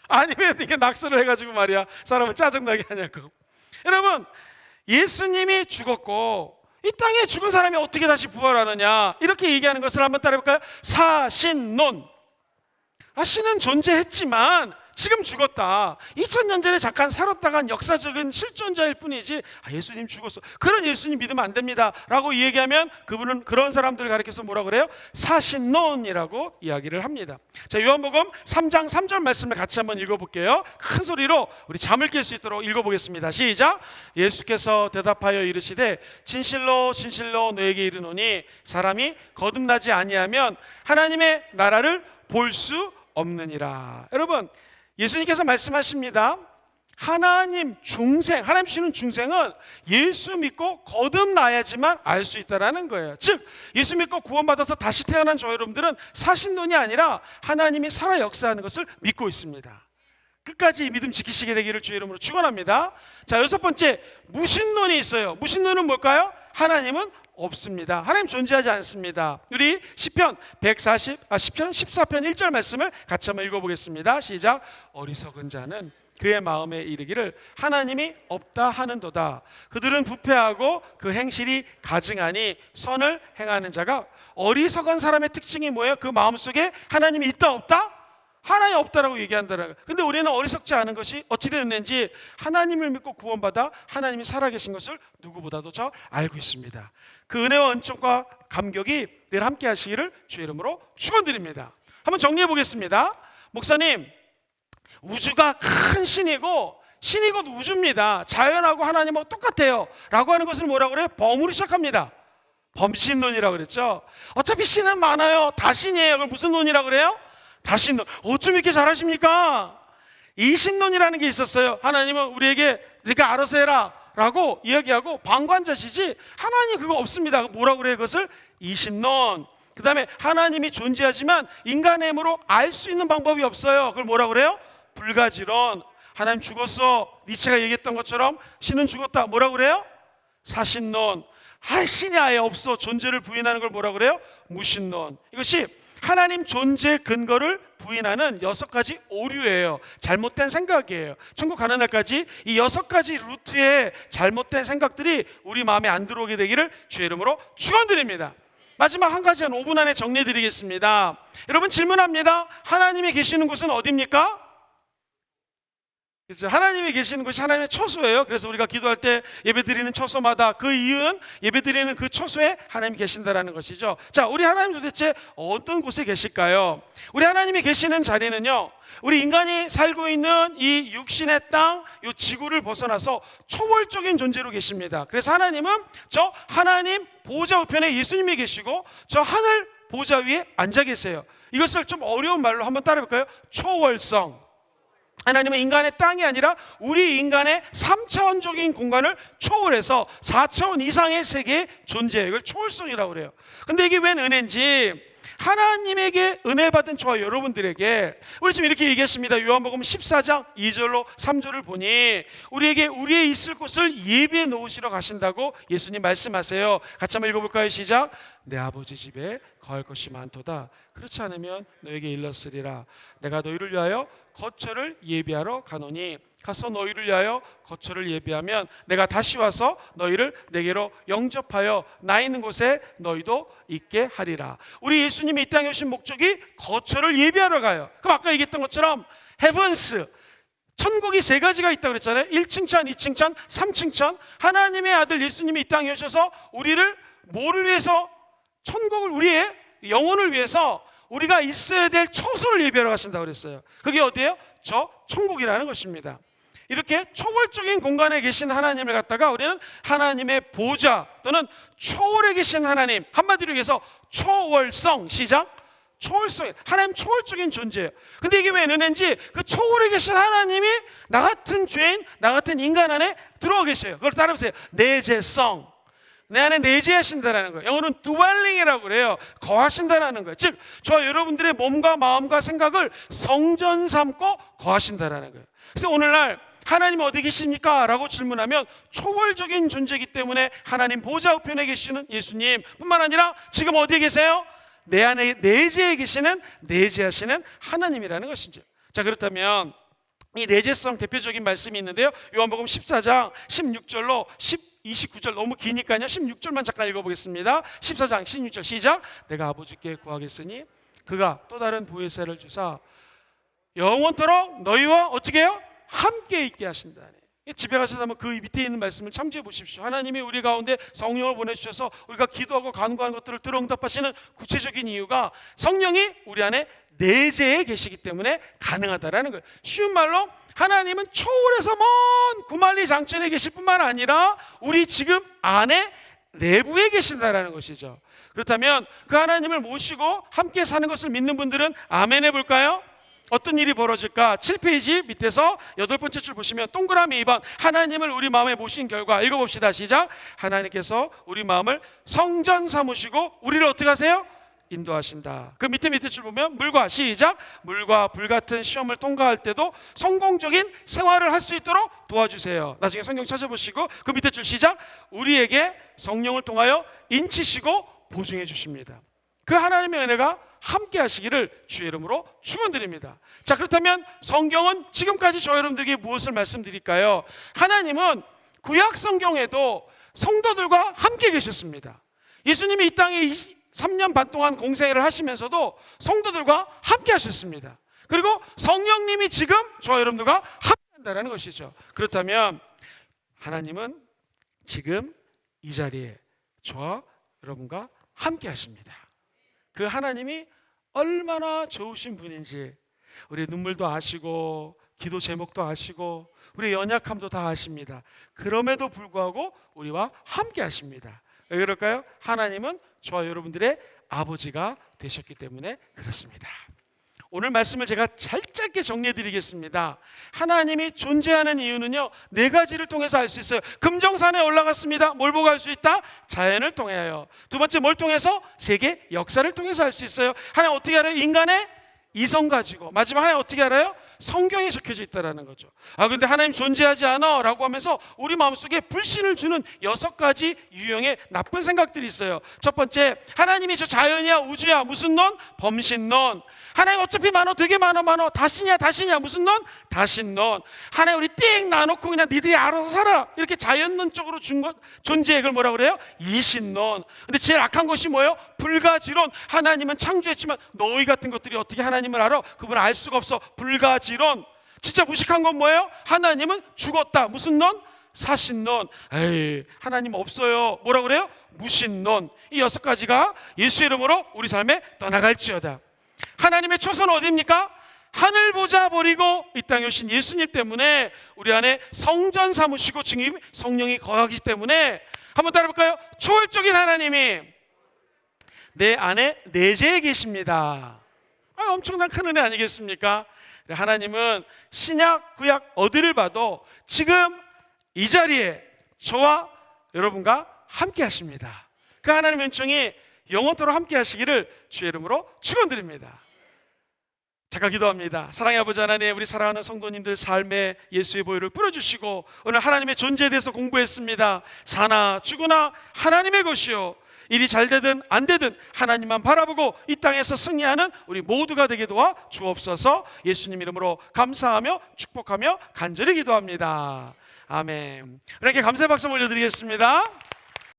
아니면 이게 낙서를 해가지고 말이야 사람을 짜증나게 하냐고. 여러분, 예수님이 죽었고 이 땅에 죽은 사람이 어떻게 다시 부활하느냐, 이렇게 얘기하는 것을 한번 따라해볼까요? 사신론. 신은 존재했지만 지금 죽었다. 2000년 전에 잠깐 살았다간 역사적인 실존자일 뿐이지 예수님 죽었어, 그런 예수님 믿으면 안 됩니다 라고 얘기하면 그분은 그런 사람들을 가리켜서 뭐라고 그래요? 사신론이라고 이야기를 합니다. 자, 요한복음 3장 3절 말씀을 같이 한번 읽어볼게요. 큰 소리로 우리 잠을 깰 수 있도록 읽어보겠습니다. 시작. 예수께서 대답하여 이르시되 진실로 진실로 너에게 이르노니 사람이 거듭나지 아니하면 하나님의 나라를 볼 수 없느니라. 여러분, 예수님께서 말씀하십니다. 하나님 중생, 하나님 주시는 중생은 예수 믿고 거듭나야지만 알 수 있다는 거예요. 즉 예수 믿고 구원받아서 다시 태어난 저 여러분들은 사신론이 아니라 하나님이 살아 역사하는 것을 믿고 있습니다. 끝까지 이 믿음 지키시게 되기를 주의 이름으로 축원합니다. 자, 여섯 번째 무신론이 있어요. 무신론은 뭘까요? 하나님은 없습니다. 하나님 존재하지 않습니다. 우리 시편 14편 1절 말씀을 같이 한번 읽어보겠습니다. 시작. 어리석은 자는 그의 마음에 이르기를 하나님이 없다 하는도다. 그들은 부패하고 그 행실이 가증하니 선을 행하는 자가. 어리석은 사람의 특징이 뭐예요? 그 마음속에 하나님이 있다 없다? 하나님 없다라고 얘기한다는 거예요. 근데 우리는 어리석지 않은 것이 어찌 됐는지 하나님을 믿고 구원받아 하나님이 살아계신 것을 누구보다도 저 알고 있습니다. 그 은혜와 은총과 감격이 늘 함께 하시기를 주의 이름으로 축원드립니다. 한번 정리해 보겠습니다. 목사님, 우주가 큰 신이고 신이 곧 우주입니다. 자연하고 하나님하고 똑같아요 라고 하는 것을 뭐라고 그래요? 범으로 시작합니다. 범신론이라고 그랬죠. 어차피 신은 많아요. 다 신이에요. 그럼 무슨 논이라고 그래요? 다신론. 어쩜 이렇게 잘하십니까? 이신론이라는 게 있었어요. 하나님은 우리에게 네가 알아서 해라 라고 이야기하고 방관자시지 하나님 그거 없습니다. 뭐라고 그래요? 그것을 이신론. 그 다음에 하나님이 존재하지만 인간의 힘으로 알 수 있는 방법이 없어요. 그걸 뭐라고 그래요? 불가지론. 하나님 죽었어. 니체가 얘기했던 것처럼 신은 죽었다. 뭐라고 그래요? 사신론. 신이 아예 없어. 존재를 부인하는 걸 뭐라고 그래요? 무신론. 이것이 하나님 존재 근거를 부인하는 6가지 오류예요. 잘못된 생각이에요. 천국 가는 날까지 이 6가지 루트의 잘못된 생각들이 우리 마음에 안 들어오게 되기를 주의 이름으로 축원드립니다. 마지막 한 가지 한 5분 안에 정리해 드리겠습니다. 여러분 질문합니다. 하나님이 계시는 곳은 어디입니까? 그렇죠? 하나님이 계시는 곳이 하나님의 처소예요. 그래서 우리가 기도할 때 예배드리는 처소마다 그 이유는 예배드리는 그 처소에 하나님이 계신다라는 것이죠. 자, 우리 하나님 도대체 어떤 곳에 계실까요? 우리 하나님이 계시는 자리는요, 우리 인간이 살고 있는 이 육신의 땅, 이 지구를 벗어나서 초월적인 존재로 계십니다. 그래서 하나님은 저 하나님 보좌 우편에 예수님이 계시고 저 하늘 보좌 위에 앉아 계세요. 이것을 좀 어려운 말로 한번 따라해볼까요? 초월성. 하나님은 인간의 땅이 아니라 우리 인간의 3차원적인 공간을 초월해서 4차원 이상의 세계의 존재예요. 이걸 초월성이라고 그래요. 근데 이게 웬 은혜인지 하나님에게 은혜 받은 저와 여러분들에게 우리 지금 이렇게 얘기했습니다. 요한복음 14장 2절로 3절을 보니 우리에게 우리의 있을 곳을 예비해 놓으시러 가신다고 예수님 말씀하세요. 같이 한번 읽어볼까요? 시작. 내 아버지 집에 거할 것이 많도다. 그렇지 않으면 너에게 일렀으리라. 내가 너희를 위하여 거처를 예비하러 가노니 가서 너희를 위하여 거처를 예비하면 내가 다시 와서 너희를 내게로 영접하여 나 있는 곳에 너희도 있게 하리라. 우리 예수님이 이 땅에 오신 목적이 거처를 예비하러 가요. 그럼 아까 얘기했던 것처럼 헤븐스, 천국이 3가지가 있다고 그랬잖아요. 1층천, 2층천, 3층천. 하나님의 아들 예수님이 이 땅에 오셔서 우리를 뭐를 위해서? 천국을, 우리의 영혼을 위해서 우리가 있어야 될 처소를 예비하러 가신다고 그랬어요. 그게 어디예요? 저 천국이라는 것입니다. 이렇게 초월적인 공간에 계신 하나님을 갖다가 우리는 하나님의 보좌 또는 초월에 계신 하나님, 한마디로 얘기해서 초월성, 시작. 초월성, 하나님 초월적인 존재예요. 근데 이게 왜 은혜인지 그 초월에 계신 하나님이 나 같은 죄인, 나 같은 인간 안에 들어와 계셔요. 그걸 따라해보세요. 내재성. 내 안에 내재하신다는 거예요. 영어로는 dwelling이라고 그래요. 거하신다는 거예요. 즉 저와 여러분들의 몸과 마음과 생각을 성전 삼고 거하신다는 거예요. 그래서 오늘날 하나님 어디 계십니까? 라고 질문하면 초월적인 존재이기 때문에 하나님 보좌 우편에 계시는 예수님 뿐만 아니라 지금 어디에 계세요? 내 안에 내재해 계시는, 내재하시는 하나님이라는 것이죠. 자, 그렇다면 이 내재성 대표적인 말씀이 있는데요. 요한복음 14장 16절로 29절 너무 기니까요. 16절만 잠깐 읽어보겠습니다. 14장 16절 시작. 내가 아버지께 구하겠으니 그가 또 다른 보혜사를 주사 영원토록 너희와 어떻게 해요? 함께 있게 하신다네. 집에 가셔서 한번 그 밑에 있는 말씀을 참조해 보십시오. 하나님이 우리 가운데 성령을 보내주셔서 우리가 기도하고 간구하는 것들을 들어 응답하시는 구체적인 이유가 성령이 우리 안에 내재해 계시기 때문에 가능하다라는 거예요. 쉬운 말로 하나님은 초월해서 먼 구만리 장천에 계실 뿐만 아니라 우리 지금 안에 내부에 계신다라는 것이죠. 그렇다면 그 하나님을 모시고 함께 사는 것을 믿는 분들은 아멘 해볼까요? 어떤 일이 벌어질까? 7페이지 밑에서 8번째 줄 보시면 동그라미 2번 하나님을 우리 마음에 모신 결과 읽어봅시다. 시작. 하나님께서 우리 마음을 성전 삼으시고 우리를 어떻게 하세요? 인도하신다. 그 밑에 줄 보면 물과 시작. 물과 불같은 시험을 통과할 때도 성공적인 생활을 할 수 있도록 도와주세요. 나중에 성경 찾아보시고 그 밑에 줄 시작. 우리에게 성령을 통하여 인치시고 보증해 주십니다. 그 하나님의 은혜가 함께 하시기를 주의 이름으로 축원드립니다. 자, 그렇다면 성경은 지금까지 저 여러분들에게 무엇을 말씀드릴까요? 하나님은 구약 성경에도 성도들과 함께 계셨습니다. 예수님이 이 땅에 3년 반 동안 공생애를 하시면서도 성도들과 함께 하셨습니다. 그리고 성령님이 지금 저와 여러분들과 함께한다는 것이죠. 그렇다면 하나님은 지금 이 자리에 저와 여러분과 함께 하십니다. 그 하나님이 얼마나 좋으신 분인지 우리의 눈물도 아시고 기도 제목도 아시고 우리의 연약함도 다 아십니다. 그럼에도 불구하고 우리와 함께 하십니다. 왜 그럴까요? 하나님은 저와 여러분들의 아버지가 되셨기 때문에 그렇습니다. 오늘 말씀을 제가 짧게 정리해 드리겠습니다. 하나님이 존재하는 이유는요, 네 가지를 통해서 알 수 있어요. 금정산에 올라갔습니다. 뭘 보고 알 수 있다? 자연을 통하여. 두 번째 뭘 통해서? 세계 역사를 통해서 알 수 있어요. 하나님 어떻게 알아요? 인간의 이성 가지고. 마지막 하나님 어떻게 알아요? 성경에 적혀져 있다는 거죠. 근데 하나님 존재하지 않아 라고 하면서 우리 마음속에 불신을 주는 6가지 유형의 나쁜 생각들이 있어요. 첫 번째, 하나님이 저 자연이야 우주야 무슨 론? 범신론. 하나님 어차피 많어 되게 많어 다시냐 무슨 론? 다신론. 하나님 우리 띵 놔놓고 그냥 니들이 알아서 살아 이렇게 자연론적으로 준 것 존재의 그걸 뭐라 그래요? 이신론. 근데 제일 악한 것이 뭐예요? 불가지론. 하나님은 창조했지만 너희 같은 것들이 어떻게 하나님을 알아? 그분을 알 수가 없어. 불가지론. 진짜 무식한 건 뭐예요? 하나님은 죽었다 무슨 론? 사신론. 에이 하나님 없어요. 뭐라 그래요? 무신론. 이 6가지가 예수의 이름으로 우리 삶에 떠나갈지어다. 하나님의 초소는 어디입니까? 하늘 보자 버리고 이 땅에 오신 예수님 때문에 우리 안에 성전 삼으시고 지금 성령이 거하기 때문에 한번 따라해볼까요? 초월적인 하나님이 내 안에 내재해 계십니다. 엄청난 큰 은혜 아니겠습니까? 하나님은 신약 구약 어디를 봐도 지금 이 자리에 저와 여러분과 함께 하십니다. 그 하나님의 은총이 영원토록 함께 하시기를 주의 이름으로 축원드립니다. 잠깐 기도합니다. 사랑의 아버지 하나님, 우리 사랑하는 성도님들 삶에 예수의 보혈을 뿌려주시고 오늘 하나님의 존재에 대해서 공부했습니다. 사나 죽으나 하나님의 것이요 일이 잘 되든 안 되든 하나님만 바라보고 이 땅에서 승리하는 우리 모두가 되게 도와 주옵소서. 예수님 이름으로 감사하며 축복하며 간절히 기도합니다. 아멘. 이렇게 감사의 박수 올려드리겠습니다.